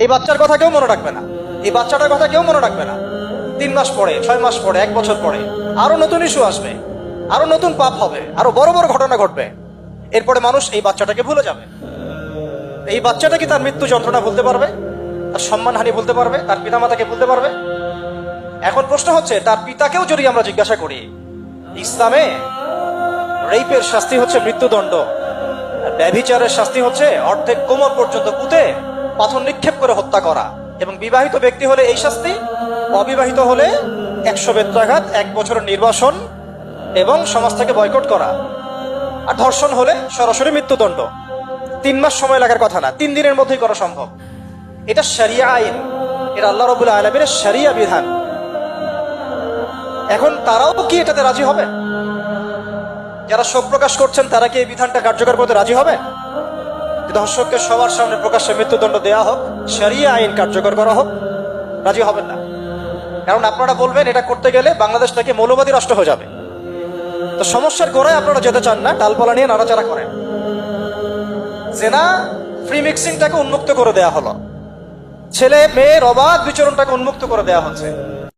এই বাচ্চার কথা কেউ মনে রাখবে না, এই বাচ্চাটার কথা কেউ মনে রাখবে না। 3 মাস পরে, 6 মাস পরে, 1 বছর পরে আরো নতুন ইস্যু আসবে, আরো নতুন পাপ হবে, আরো বড় বড় ঘটনা ঘটবে। এরপরে মানুষ এই বাচ্চাটাকে ভুলে যাবে। এই বাচ্চাটা কি তার মৃত্যু যন্ত্রণা ভুলতে পারবে? তার সম্মানহানি ভুলতে পারবে? তার পিতামাতাকে ভুলতে পারবে? এখন প্রশ্ন হচ্ছে, তার পিতাকেও যদি আমরা জিজ্ঞাসা করি, ইসলামে রেপের শাস্তি হচ্ছে মৃত্যুদণ্ড, আর ব্যভিচারের শাস্তি হচ্ছে অর্ধেক কোমর পর্যন্ত পুঁতে পাথর নিক্ষেপ করে হত্যা করা, এবং বিবাহিত ব্যক্তি হলে এই শাস্তি, অবিবাহিত হলে 100 বেত্রাঘাত, 1 বছরের নির্বাসন এবং সমাজ থেকে বয়কট করা, আর ধর্ষণ হলে সরাসরি মৃত্যুদণ্ড। 3 মাস সময় লাগার কথা না, 3 দিনের মধ্যেই করা সম্ভব। এটা শরিয়া আইন, এটা আল্লাহ রাব্বুল আলামিনের শরিয়া বিধান। এখন তারাও কি এটাতে রাজি হবে? যারা শোক প্রকাশ করছেন তারা কি এই বিধানটা কার্যকর করতে রাজি হবে? ধর্ষককে সবার সামনে প্রকাশ্যে মৃত্যুদণ্ড দেয়া হোক, শরিয়া আইন কার্যকর করা হোক, রাজি হবেন না। কারণ আপনারা বলবেন এটা করতে গেলে বাংলাদেশ থেকে মৌলবাদী রাষ্ট্র হয়ে যাবে। তো সমস্যার গোড়ায় আপনারা যেতে চান না, ডালপালা নিয়ে নাড়াচাড়া করেন। জেনা ফ্রি মিক্সিংটাকে উন্মুক্ত করে দেয়া হলো, ছেলে মেয়ের অবাধ বিচরণটাকে উন্মুক্ত করে দেয়া হচ্ছে।